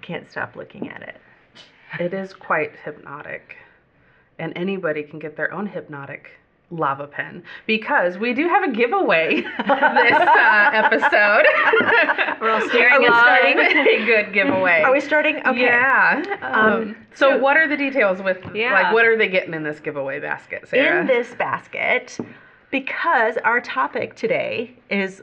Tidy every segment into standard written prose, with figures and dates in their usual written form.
can't stop looking at it. It is quite hypnotic. And anybody can get their own hypnotic lava pen, because we do have a giveaway this episode. We're all staring at a good giveaway. Are we starting? Okay. Yeah. So what are the details with, like, what are they getting in this giveaway basket, Sarah? In this basket, because our topic today is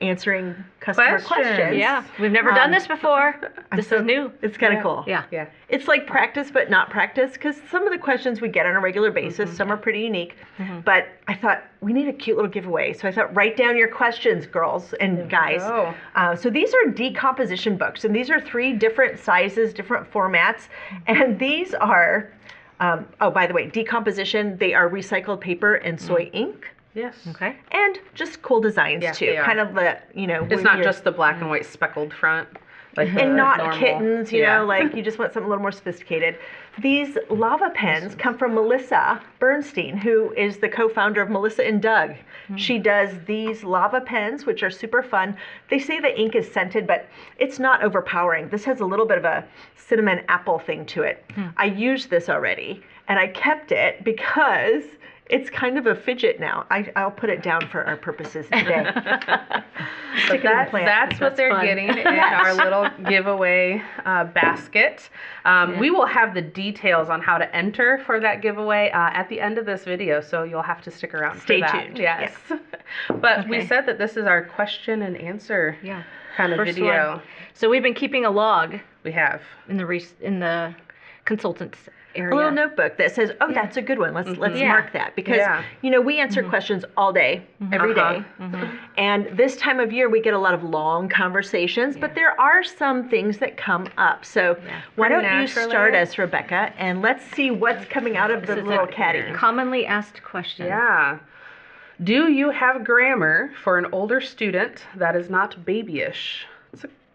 answering customer questions. Yeah, we've never done this before. This is new. It's kind of cool. Yeah. It's like practice, but not practice, because some of the questions we get on a regular basis, some are pretty unique. But I thought we need a cute little giveaway. So I thought, write down your questions, girls and guys. So these are decomposition books, and these are 3 different sizes, different formats. And these are, oh, by the way, decomposition, they are recycled paper and soy ink. Yes. Okay. And just cool designs too. Kind of the, it's not just the black and white speckled front. Like and not normal kittens, you know, like you just want something a little more sophisticated. These lava pens come from Melissa Bernstein, who is the co-founder of Melissa and Doug. She does these lava pens, which are super fun. They say the ink is scented, but it's not overpowering. This has a little bit of a cinnamon apple thing to it. I used this already, and I kept it because it's kind of a fidget now. I'll put it down for our purposes today. So that's what they're getting in our little giveaway basket. We will have the details on how to enter for that giveaway at the end of this video, so you'll have to stick around Stay for that. tuned. Yes. But we said that this is our question and answer kind of First video. one. So we've been keeping a log. We have. In the consultants area. A little notebook that says, oh, that's a good one. Let's mark that. Because, you know, we answer questions all day, every day. And this time of year, we get a lot of long conversations, but there are some things that come up. So why don't you start us, Rebecca, and let's see what's coming out of the little caddy. Commonly asked question. Yeah. Do you have grammar for an older student that is not babyish?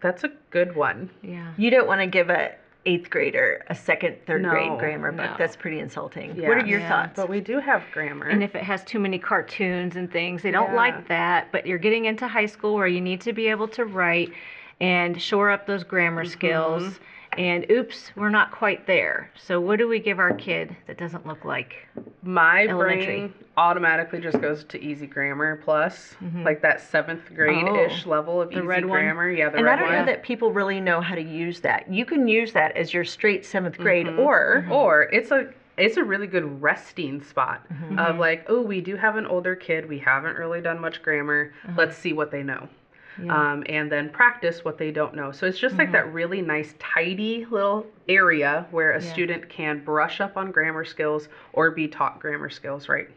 That's a good one. Yeah. You don't want to give a 8th grader a second, third grade grammar book. That's pretty insulting. What are your thoughts? But we do have grammar. And if it has too many cartoons and things, they don't like that. But you're getting into high school where you need to be able to write and shore up those grammar skills. And oops, we're not quite there. So what do we give our kid that doesn't look like my brain automatically just goes to Easy Grammar Plus, like that 7th grade-ish level of Easy Grammar. Yeah, the and red I don't know that people really know how to use that. You can use that as your straight 7th grade, or it's a really good resting spot of like, oh, we do have an older kid. We haven't really done much grammar. Let's see what they know. And then practice what they don't know. So it's just like that really nice, tidy little area where a student can brush up on grammar skills or be taught grammar skills, right?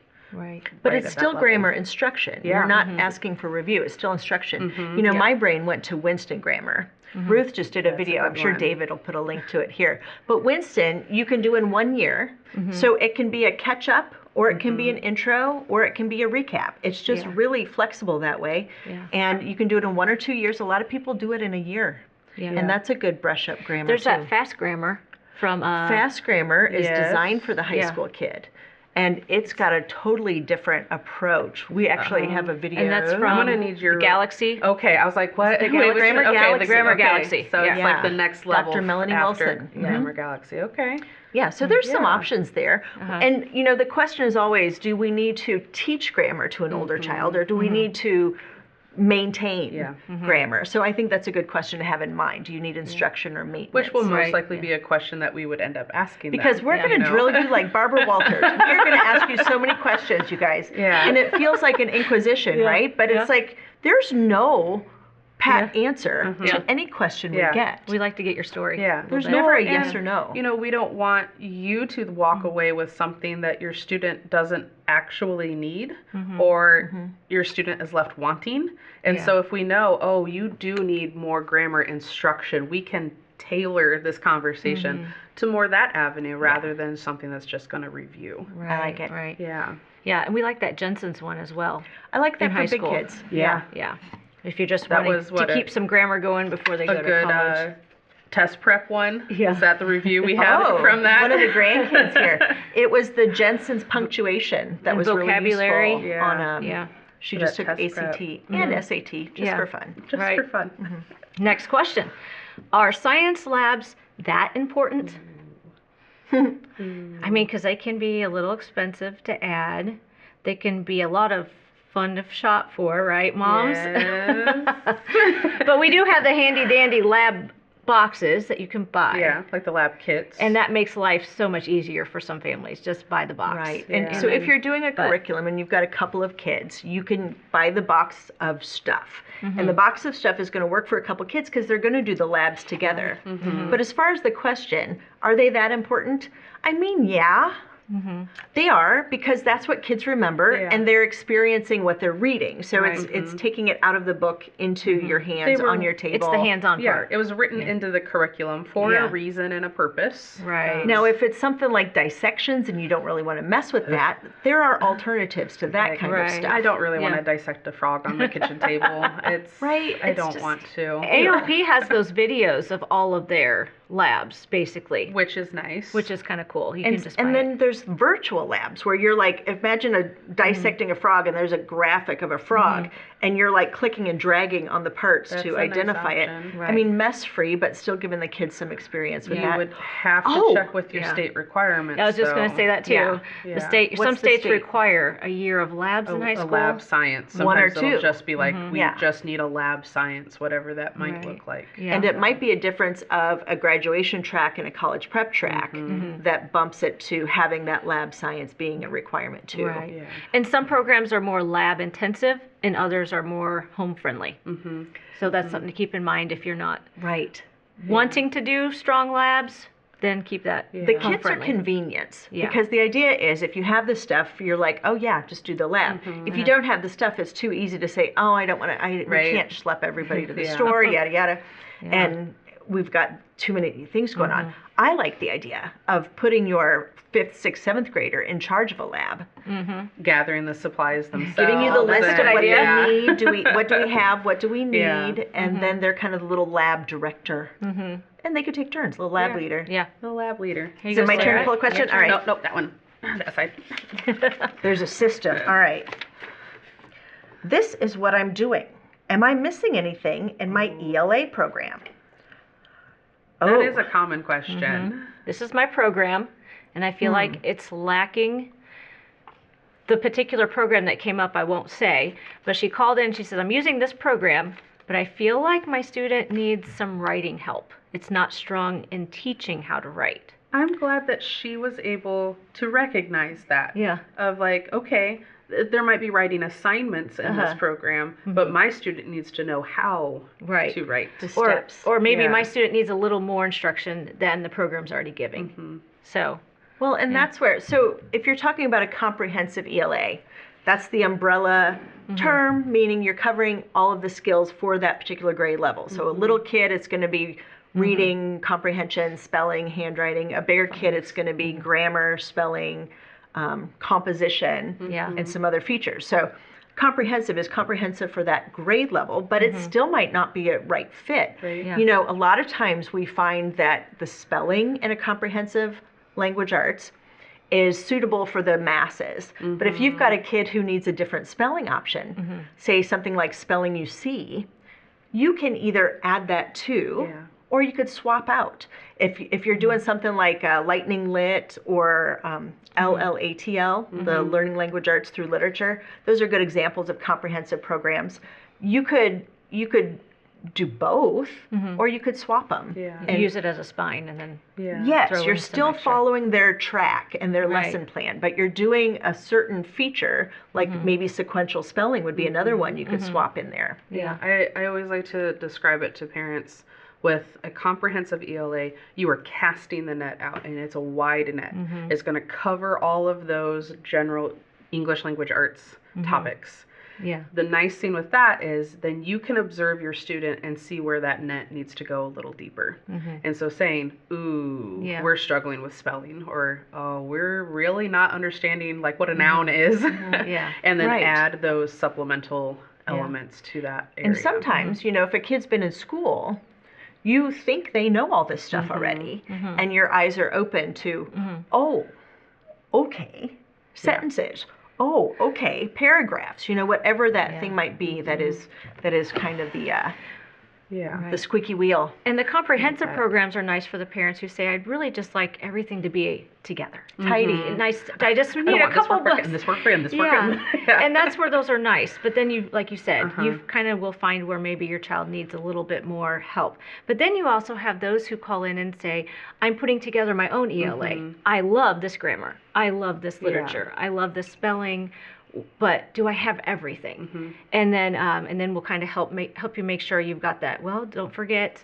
But it's still grammar instruction. You're not asking for review. It's still instruction. You know, my brain went to Winston Grammar. Ruth just did a video. I'm sure David will put a link to it here. But Winston, you can do in 1 year. So it can be a catch-up, or it can be an intro, or it can be a recap. It's just really flexible that way. And you can do it in 1 or 2 years. A lot of people do it in a year. And that's a good brush-up grammar, There's that fast grammar from... Fast grammar is designed for the high school kid. And it's got a totally different approach. We actually have a video. And that's from I'm gonna need your Galaxy. Okay, I was like, what? The Grammar Galaxy. The Grammar Galaxy. So it's like the next level. Dr. Melanie after Wilson. Grammar Galaxy. Okay. Yeah, so there's some options there. And, you know, the question is always, do we need to teach grammar to an older child, or do we need to maintain grammar? So I think that's a good question to have in mind. Do you need instruction or maintenance? Which will most likely be a question that we would end up asking because them, we're going to drill you like Barbara Walters. We're going to ask you so many questions, you guys. And it feels like an inquisition, right? But it's like there's no pat answer to any question we get. We like to get your story. There's never a yes or no. You know, we don't want you to walk away with something that your student doesn't actually need or your student is left wanting. And so if we know, oh, you do need more grammar instruction, we can tailor this conversation to more that avenue rather than something that's just going to review. I like it. Yeah, and we like that Jensen's one as well. I like that for big kids. Yeah. If you're just wanting to keep some grammar going before they go to college. Test prep one. Is that the review we have from that? One of the grandkids here. It was the Jensen's punctuation that was vocabulary. Really useful on she just took ACT and SAT just for fun. Just for fun. Next question. Are science labs that important? I mean, because they can be a little expensive to add. They can be a lot of fun to shop for, right, moms? Yes. But we do have the handy dandy lab boxes that you can buy. Yeah, like the lab kits. And that makes life so much easier for some families. Just buy the box. Right. Yeah. And so if you're doing a curriculum and you've got a couple of kids, you can buy the box of stuff. And the box of stuff is going to work for a couple kids because they're going to do the labs together. But as far as the question, are they that important? I mean, yeah. They are, because that's what kids remember, and they're experiencing what they're reading. So it's taking it out of the book into your hands on your table. It's the hands-on part. It was written into the curriculum for a reason and a purpose. Right. Now, if it's something like dissections and you don't really want to mess with that, there are alternatives to that kind of stuff. I don't really want to dissect a frog on the kitchen table. It's I don't want to. AOP has those videos of all of their labs, basically. Which is nice. Which is kind of cool. You can just buy and then it. there's virtual labs where you're like, imagine dissecting a frog and there's a graphic of a frog and you're like clicking and dragging on the parts That's to a nice identify it. option. I mean, mess free, but still giving the kids some experience with You that. would have to check with your state requirements. I was just going to say that too. Yeah. The What's some the states state? require a year of labs in high school. A lab science. Sometimes One or it'll two. just be like, we Yeah. just need a lab science, whatever that might look like. Yeah. And it might be a difference of a graduation track and a college prep track that bumps it to having that lab science being a requirement too. Right. Yeah. And some programs are more lab intensive and others are more home friendly. So that's something to keep in mind if you're not Right. wanting to do strong labs, then keep that The home kids are friendly. convenience Yeah. because the idea is if you have the stuff, you're like, oh yeah, just do the lab. If you don't have the stuff, it's too easy to say, oh, I don't want to, we can't schlep everybody to the store, yada yada. And we've got too many things going on. I like the idea of putting your 5th, 6th, 7th grader in charge of a lab. Gathering the supplies themselves. Giving you the list of and- what idea. they need, what do we have, what do we need, Yeah. and then they're kind of the little lab director. And they could take turns, little lab leader. Yeah. The lab leader. Here you Is it go, my turn Sarah. to pull a question? All right. Nope, that one. That side. There's a system. All right. This is what I'm doing. Am I missing anything in my ELA program? That is a common question. This is my program, and I feel like it's lacking. The particular program that came up, I won't say, but she called in and she said, I'm using this program, but I feel like my student needs some writing help. It's not strong in teaching how to write. I'm glad that she was able to recognize that. Yeah. Of like, okay, there might be writing assignments in this program, but my student needs to know how to write. The steps. Or maybe Yeah. my student needs a little more instruction than the program's already giving. So, Well, and that's where, so if you're talking about a comprehensive ELA, that's the umbrella term, meaning you're covering all of the skills for that particular grade level. So a little kid, it's going to be reading, comprehension, spelling, handwriting. A bigger kid, it's going to be grammar, spelling, composition, and some other features. So comprehensive is comprehensive for that grade level, but it still might not be a right fit. Right. Yeah. You know, a lot of times we find that the spelling in a comprehensive language arts is suitable for the masses. But if you've got a kid who needs a different spelling option, say something like spelling you see, you can either add that to, or you could swap out. If you're doing something like Lightning Lit or LLATL, the Learning Language Arts Through Literature, those are good examples of comprehensive programs. You could do both, or you could swap them. Yeah. and use it as a spine and then Yes, throw you're in some still extra. following their track and their Right. lesson plan, but you're doing a certain feature, like maybe sequential spelling would be another one you could swap in there. Yeah. I always like to describe it to parents with a comprehensive ELA, you are casting the net out and it's a wide net. It's going to cover all of those general English language arts topics. Yeah. The nice thing with that is then you can observe your student and see where that net needs to go a little deeper. And so saying, ooh, Yeah. we're struggling with spelling, or oh, we're really not understanding like what a noun is. Yeah. And then Right. add those supplemental elements to that area. And sometimes, you know, if a kid's been in school, you think they know all this stuff already, and your eyes are open to, oh, okay, sentences. Oh, okay, paragraphs. You know, whatever that thing might be, that is kind of Yeah. the squeaky wheel. And the comprehensive that. programs are nice for the parents who say, I'd really just like everything to be together. Tidy. Nice. I just I need don't a want this couple work written, books. this work written, this work Yeah. written. Yeah. And that's where those are nice. But then you, like you said, Uh-huh. you kind of will find where maybe your child needs a little bit more help. But then you also have those who call in and say, I'm putting together my own ELA. I love this grammar. I love this literature. I love this spelling. But do I have everything? And then we'll kind of help you make sure you've got that. Well, don't forget,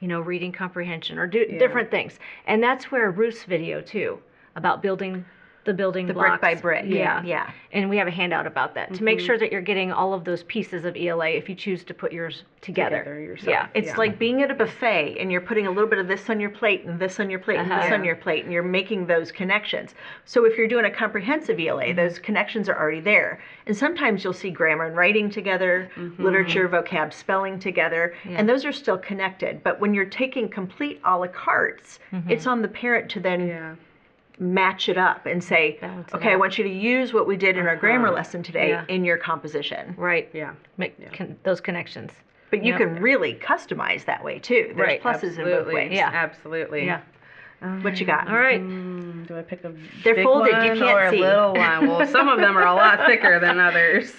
reading comprehension or different things. And that's where Ruth's video too about building the building blocks. Brick by brick. Yeah. Yeah. And we have a handout about that to make sure that you're getting all of those pieces of ELA if you choose to put yours together. Yourself. Yeah. It's like being at a buffet and you're putting a little bit of this on your plate and this on your plate and this on your plate, and you're making those connections. So if you're doing a comprehensive ELA, those connections are already there. And sometimes you'll see grammar and writing together, literature, vocab, spelling together, and those are still connected. But when you're taking complete a la cartes, it's on the parent to then match it up and say, okay, I want you to use what we did in our grammar lesson today in your composition. Right. Yeah. Make those connections. But you can really customize that way too. There's pluses in both ways. Yeah. Absolutely. Yeah. What you got? All right. Do I pick a They're big folded, one you can't or a see. little one? Well, some of them are a lot thicker than others.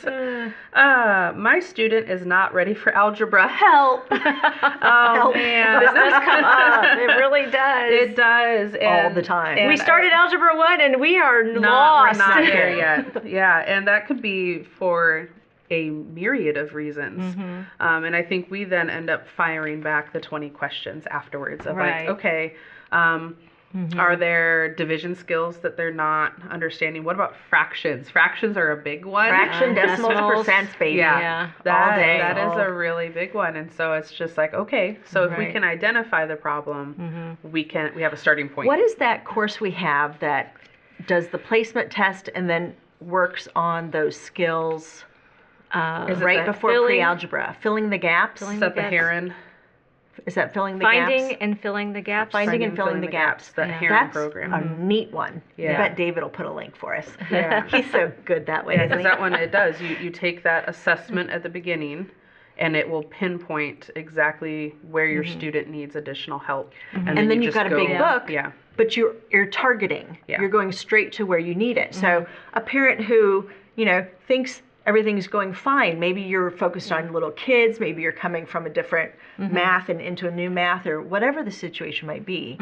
My student is not ready for algebra. Help! Oh, Help. man. This does come up. It really does. It does. All the time. and We started Algebra 1 and we are We're lost. not there yet. Yeah, and that could be for a myriad of reasons. And I think we then end up firing back the 20 questions afterwards of Right. like, okay, are there division skills that they're not understanding? What about fractions? Fractions are a big one. Fraction, decimals, decimals. percents, baby. Yeah. That, all day. that is all- a really big one. And so it's just like, okay, so if we Right. can identify the problem, we have a starting point. What is that course we have that does the placement test and then works on those skills Is it right the before filling- pre-algebra? Filling the gaps? Is that the gaps? Heron? Is that filling the Finding gaps? and filling the gaps. Finding and filling the gaps. That Yeah. Heron That's program. a neat one. Yeah. I bet David will put a link for us. Yeah. He's so good that way, Yeah, isn't because he? that one, it does. You take that assessment at the beginning, and it will pinpoint exactly where your student needs additional help. And then you you've just got a go- big book. Yeah. But you're targeting. Yeah. You're going straight to where you need it. So a parent who, thinks everything's going fine, maybe you're focused on little kids, maybe you're coming from a different math and into a new math, or whatever the situation might be.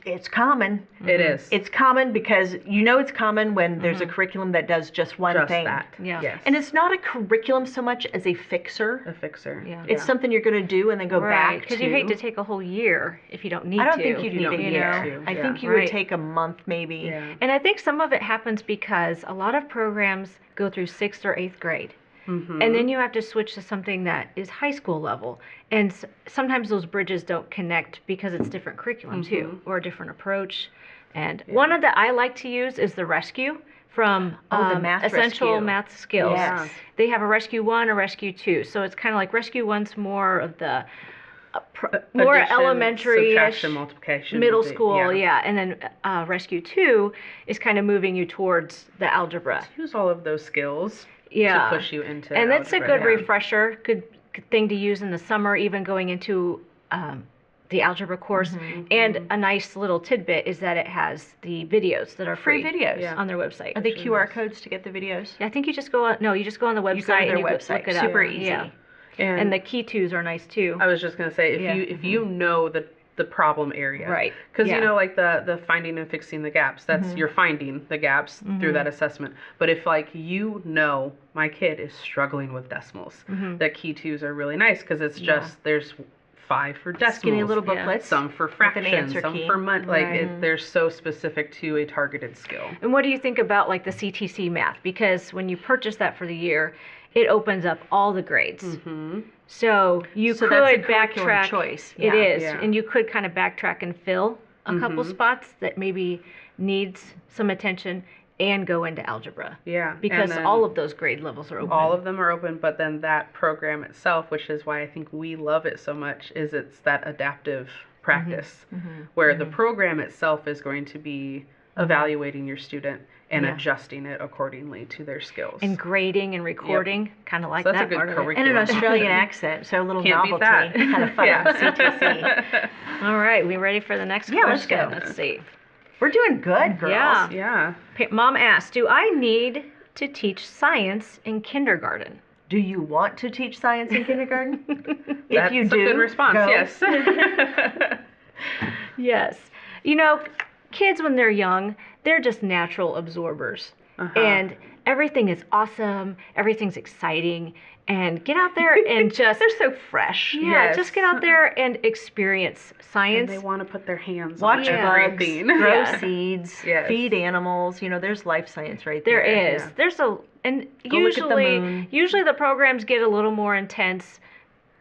It's common. It is. It's common because it's common when there's a curriculum that does just one just thing. that. Yeah. Yes. And it's not a curriculum so much as a fixer. a fixer. Yeah. It's something you're going to do and then go Right. back Because to. you hate to take a whole year if you don't need to. I don't think you'd need don't a need year. to, I yeah. think you Right. would take a month maybe. Yeah. And I think some of it happens because a lot of programs go through 6th or 8th grade. Mm-hmm. And then you have to switch to something that is high school level. And sometimes those bridges don't connect because it's different curriculum too, or a different approach. And one of the I like to use is the Rescue from the Math Essential Rescue. Math Skills. Yes. They have a Rescue 1, a Rescue 2. So it's kind of like Rescue 1's more of the more Addition, elementary, subtraction, multiplication, middle the- school, and then Rescue 2 is kind of moving you towards the algebra. Use all of those skills Yeah. to push you into And that's a algebra, good refresher, good thing to use in the summer, even going into the algebra course. And a nice little tidbit is that it has the videos that are Free free, videos. Yeah. on their website. Are they QR codes to get the videos? I think you just go on. No, you just go on the website. You go to their and you website. Look it up. Super easy. Yeah. And, And the key twos are nice too. I was just gonna say, Yeah. if you know the problem area, Right. Because Yeah. like the finding and fixing the gaps, that's you're finding the gaps through that assessment. But if like my kid is struggling with decimals, the key twos are really nice because it's just there's 5 for decimals, Skinny little booklets. some for an fractions, answer some key. for like Right. they're so specific to a targeted skill. And what do you think about like the CTC Math? Because when you purchase that for the year, it opens up all the grades. So you So could that's a curriculum backtrack. choice. It Yeah. is, Yeah. and you could kind of backtrack and fill a couple spots that maybe needs some attention and go into algebra. Yeah, Because and then all of those grade levels are open. all of them are open, but then that program itself, which is why I think we love it so much, is it's that adaptive practice where the program itself is going to be evaluating your student and Yeah. adjusting it accordingly to their skills. And grading and recording, kind of like So that's that a good part of it. And an curriculum. Australian accent, so a little Can't beat novelty. that. Kind of fun Yeah. on CTC. All right, we ready for the next Yeah, let's question? go. Let's see. We're doing good, girls. Yeah. Yeah. Mom asked, do I need to teach science in kindergarten? Do you want to teach science in kindergarten? If That's you a do, good response, go. yes. Yes. You know, kids when they're young, they're just natural absorbers. Uh-huh. And everything is awesome, everything's exciting, and get out there and just They're so fresh. yeah, Yes. just get out there and experience And science. they want to put their hands Watch on Yeah. bugs, everything. grow Yeah. seeds, Yes. feed animals. You know, there's life science right There there. is. Yeah. There's a and Go look at the moon. usually the programs get a little more intense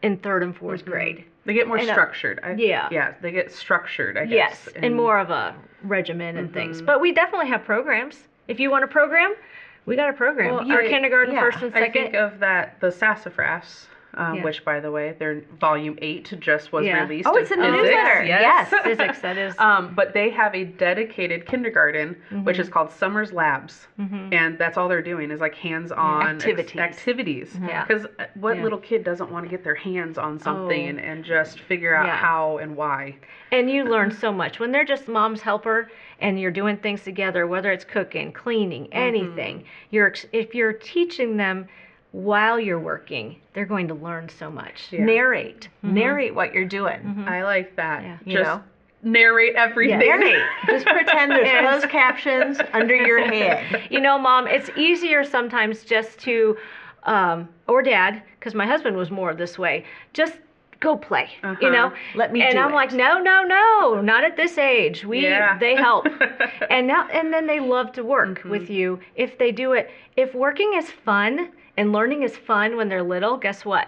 in 3rd and 4th grade. They get more And, structured. yeah. Yeah, they get structured, I Yes, guess. and more of a regimen and things. But we definitely have programs. If you want a program, we got a program. Well, Your I- kindergarten, yeah, 1st and I 2nd. think of the Sassafras, Yeah. which, by the way, their volume 8 just was Yeah. released. Oh, it's in the physics, newsletter. Yes. Physics, that is. But they have a dedicated kindergarten, which is called Summer's Labs, and that's all they're doing is like hands-on activities. Yeah. Because what Yeah. little kid doesn't want to get their hands on something and just figure out Yeah. how and why? And you learn so much when they're just mom's helper and you're doing things together, whether it's cooking, cleaning, anything. If you're teaching them while you're working, they're going to learn so much. Yeah. Narrate. Narrate what you're doing. I like that. Yeah. You Just know? narrate everything. Narrate. Just pretend there's Yes. closed captions under your head. You know, Mom, it's easier sometimes just to, or Dad, because my husband was more this way, just go play, you know? Let me and do I'm it. like, no, not at this age. Yeah. They help. and then they love to work with you if they do it. If working is fun and learning is fun when they're little, guess what?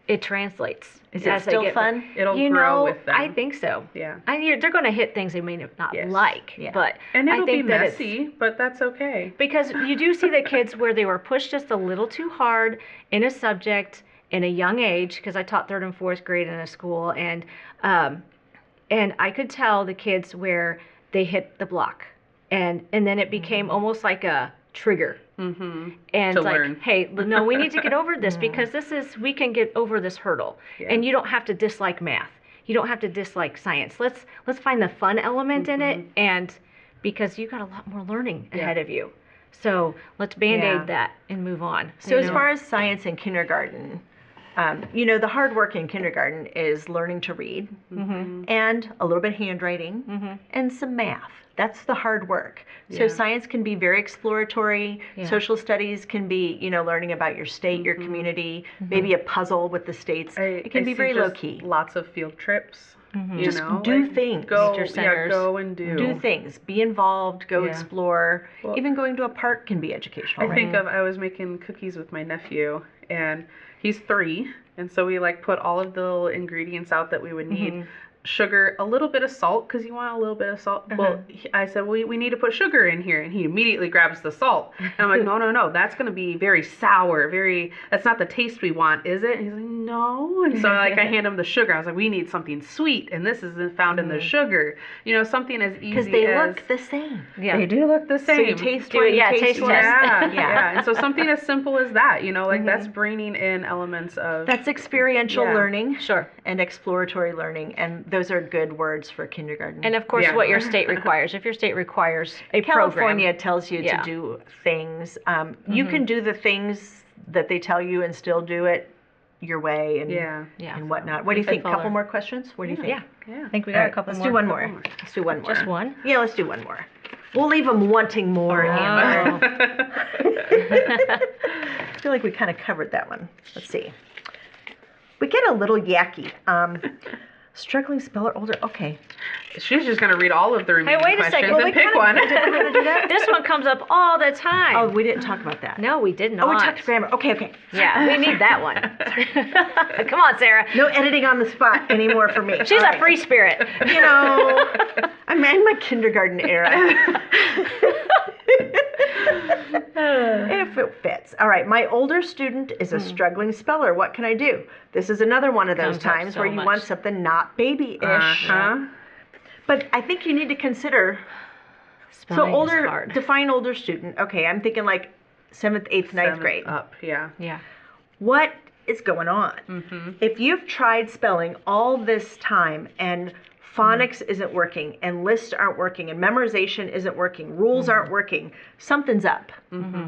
It translates. Is it as they still get- fun? It'll You grow know, with them. I think so. Yeah. They're going to hit things they may not Yes. like, Yeah. but And it'll I think be that it's- messy, but that's okay. because you do see the kids where they were pushed just a little too hard in a subject in a young age, because I taught 3rd and 4th grade in a school, and I could tell the kids where they hit the block, and then it became almost like a trigger. Mm-hmm. And To like, learn. hey, no, we need to get over this because we can get over this hurdle. Yeah. And you don't have to dislike math. You don't have to dislike science. Let's find the fun element in it, and because you got a lot more learning ahead of you. So let's band-aid Yeah. that and move on. So as far as science in kindergarten, you know, the hard work in kindergarten is learning to read and a little bit of handwriting and some math. That's the hard work. So Yeah. science can be very exploratory. Yeah. Social studies can be, you know, learning about your state, your community, maybe a puzzle with the states. It can be see very just low key. Lots of field trips. You Just know, do like, things. Go, Nature yeah, centers. go and do. Do things. Be involved. Go Yeah. explore. Well- Even going to a park can be educational. I right? think I was making cookies with my nephew, and he's 3, and so we like put all of the little ingredients out that we would need. Sugar, a little bit of salt, because you want a little bit of salt. Well, I said, we need to put sugar in here, and he immediately grabs the salt. And I'm like, no, that's going to be very sour, that's not the taste we want, is it? And he's like, no. And so like I hand him the sugar. I was like, we need something sweet, and this is found in the sugar. You know, something as easy Because they as... look the same. Yeah. They do look the So same. you taste Do one, it, you yeah, taste taste one. test. Yeah, Yeah. yeah. And so something as simple as that, you know, like that's bringing in elements of... That's experiential Yeah. learning Sure. and exploratory learning, and those are good words for kindergarten. And of course, Yeah. what your state requires. If your state requires a California program. tells you Yeah. to do things. You can do the things that they tell you and still do it your way and Yeah. Yeah. and whatnot. What do you If they think? follow. Couple more questions? What do you think? Yeah. Yeah. I think we All got right, a couple let's more. do one more. Let's do one more. Just one? Yeah, let's do one more. We'll leave them wanting more, Amber. I feel like we kind of covered that one. Let's see. We get a little yucky. Struggling speller, older. Okay. She's just going to read all of the remaining wait a questions second. Well, and we pick kinda- one. Did we kind of do that? This one comes up all the time. Oh, we didn't talk about that. No, we did not. Oh, we talked grammar. Okay. Yeah, we need that one. Come on, Sarah. No editing on the spot anymore for me. She's All a right. free spirit. You know, I'm in my kindergarten era. If it fits. All right, my older student is a struggling speller. What can I do? This is another one of those Comes up times so where you much. want something not babyish. Uh-huh. But I think you need to consider Spelling So is hard. define older student. Okay, I'm thinking like 7th, 8th, 9th 7th grade. up, yeah. Yeah. What is going on? If you've tried spelling all this time and phonics isn't working and lists aren't working and memorization isn't working, rules aren't working, something's up.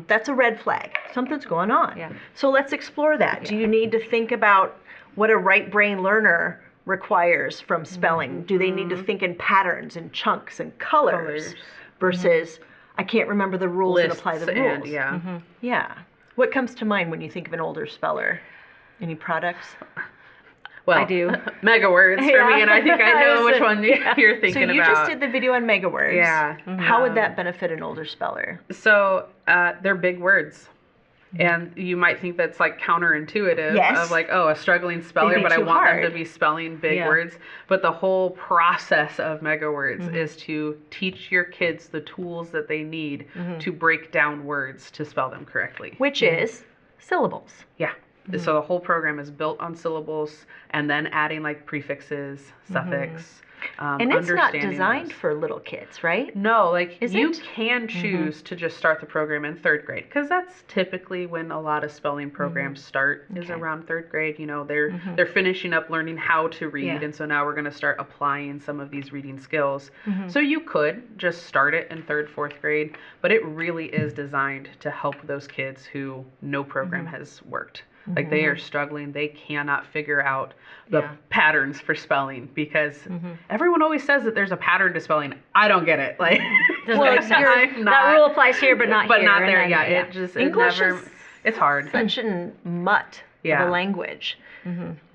That's a red flag. Something's going on. Yeah. So let's explore that. Do you need to think about what a right brain learner requires from spelling? Do they need to think in patterns and chunks and colors versus I can't remember the rules and apply the rules? And, Yeah. What comes to mind when you think of an older speller? Any products? Well, I do. Megawords for me, and I think I know which one you're So thinking you about. just did the video on Megawords. Yeah. How would that benefit an older speller? So they're big words. And you might think that's like counterintuitive Yes. of like, oh, a struggling speller, They'd be but I too want hard. them to be spelling big Yeah. words. But the whole process of Megawords is to teach your kids the tools that they need to break down words to spell them correctly. Which is syllables. Yeah. So the whole program is built on syllables and then adding like prefixes, suffix, And it's not understanding designed those. for little kids, right? No, like Is you it? can choose to just start the program in 3rd grade because that's typically when a lot of spelling programs start is Okay. around 3rd grade. You know, they're finishing up learning how to read, Yeah. and so now we're going to start applying some of these reading skills. So you could just start it in 3rd, 4th grade, but it really is designed to help those kids who no program has worked. Like they are struggling. They cannot figure out the Yeah. patterns for spelling because everyone always says that there's a pattern to spelling. I Doesn't Well, make sense. I'm not- That rule applies here, but not but here. not and there. then- Yeah, it just it English never. is It's hard. such a mutt Yeah. of a language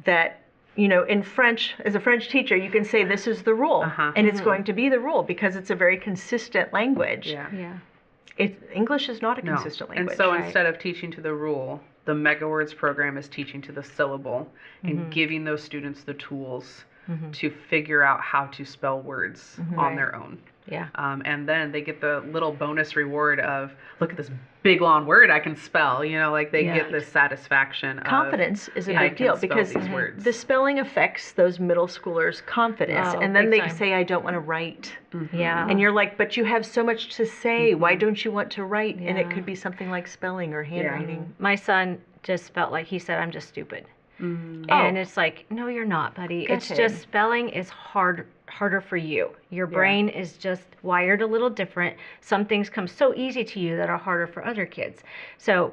that, you know, in French, as a French teacher, you can say this is the rule. And it's going to be the rule because it's a very consistent language. Yeah. Yeah. English is not a No. consistent language. And so Right. instead of teaching to the rule, the Megawords program is teaching to the syllable and giving those students the tools to figure out how to spell words on their own. Yeah. And then they get the little bonus reward of, look at this big long word I can spell. You know, like they Yeah. get this satisfaction of Confidence is a I big can deal spell because these words. the spelling affects those middle schoolers' confidence. Oh, And then big they time. say, I don't want to write. Yeah. And you're like, but you have so much to say. Why don't you want to write? And it Yeah. could be something like spelling or handwriting. My son just felt like he said, I'm just stupid. Mm. And it's like, no, you're not, buddy. It's Gotcha. just spelling is harder for you. Your brain is just wired a little different. Some things come so easy to you that are harder for other kids. So,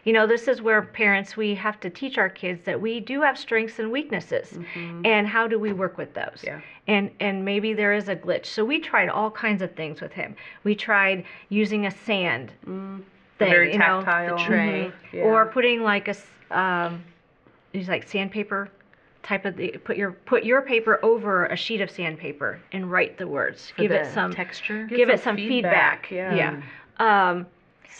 you know, this is where parents, we have to teach our kids that we do have strengths and weaknesses. And how do we work with those? Yeah. And maybe there is a glitch. So we tried all kinds of things with him. We tried using a sand thing, Very you know, tactile. the tray. Yeah. or putting like use like sandpaper type of put your paper over a sheet of sandpaper and write the words. For Give the it some texture. give it some some feedback. feedback,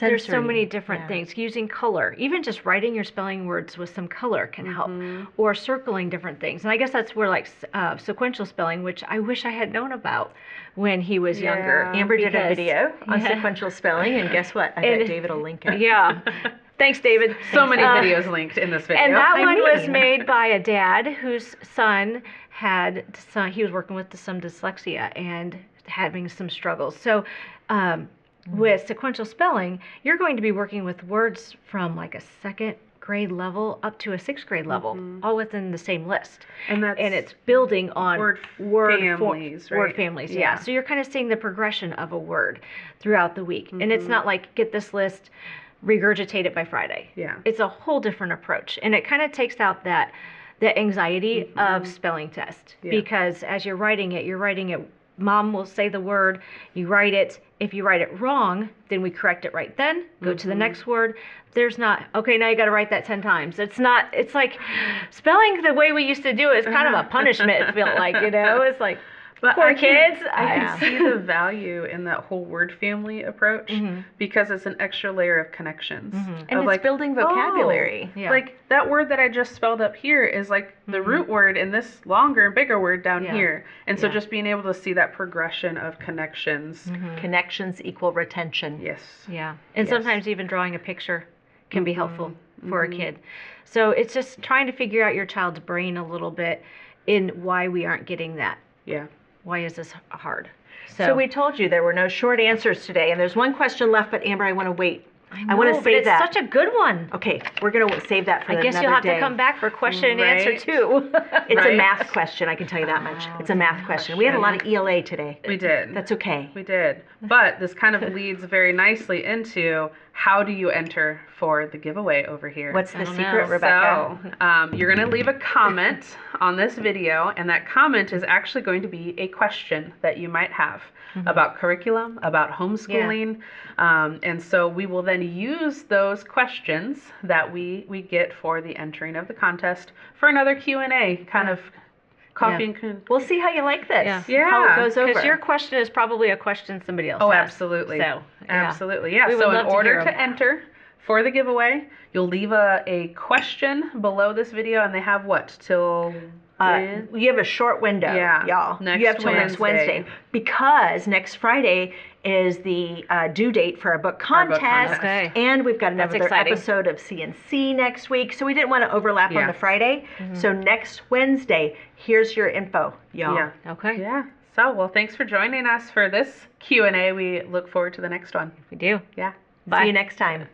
There's so Sensory. many different Yeah. things. Using color, even just writing your spelling words with some color can help, or circling different things. And I guess that's where like sequential spelling, which I wish I had known about when he was younger. Yeah. Amber did a because- video on Yeah. sequential spelling, and guess what? I bet And- David will link it. Yeah. Thanks, David. So many Uh, videos linked in this video. And that I one was mean- made by a dad whose son he was working with some dyslexia and having some struggles. So with sequential spelling, you're going to be working with words from like a 2nd grade level up to a 6th grade level, all within the same list. and It's building on word families, right? Word families, yeah. Yeah. So you're kind of seeing the progression of a word throughout the week. And it's not like get this list, regurgitate it by Friday. Yeah. It's a whole different approach. And it kind of takes out that anxiety of spelling test. Yeah. Because as you're writing it, mom will say the word, you write it. If you write it wrong, then we correct it right then, go to the next word. There's not, okay, now you got to write that 10 times. It's like spelling the way we used to do it is kind of a punishment, it felt like, you know? It's like, But poor I can- kids. I Yeah. can see the value in that whole word family approach because it's an extra layer of connections. And of it's building vocabulary. Yeah. Like that word that I just spelled up here is like the root word in this longer and bigger word down Yeah. here. And so Yeah. just being able to see that progression of connections. Connections equal retention. Yes. Yeah. And Yes. sometimes even drawing a picture can be helpful for a kid. So it's just trying to figure out your child's brain a little bit in why we aren't getting that. Yeah. why is this hard? So we told you there were no short answers today, and there's one question left, but Amber, I want to wait. I want to save it's that. Such a good one. Okay, we're going to save that for another day. I guess you'll have to come back for question and answer too. It's a math question, I can tell you that much. It's a math question. We had a lot of ELA today. We did. That's okay. We did. But this kind of leads very nicely into how do you enter for the giveaway over here? What's the secret, Rebecca? So you're going to leave a comment on this video, and that comment is actually going to be a question that you might have about curriculum, about homeschooling. And so we will then use those questions that we get for the entering of the contest for another Q&A, kind of coffee and... We'll see how you like this. Yeah. How it goes over. Because your question is probably a question somebody else Oh, has. absolutely. So, absolutely. Yeah. We would So in love to order hear to 'em. enter for the giveaway, you'll leave a question below this video, and they have what? Till... you have a short window, y'all. You have till next Wednesday. Because next Friday is the due date for our book contest. Okay. And we've got another exciting. episode of CNC next week. So we didn't want to overlap on the Friday. So next Wednesday, here's your info, y'all. Yeah. Okay. Yeah. So, well, thanks for joining us for this Q&A. We look forward to the next one. We do. Yeah. Bye. See you next time.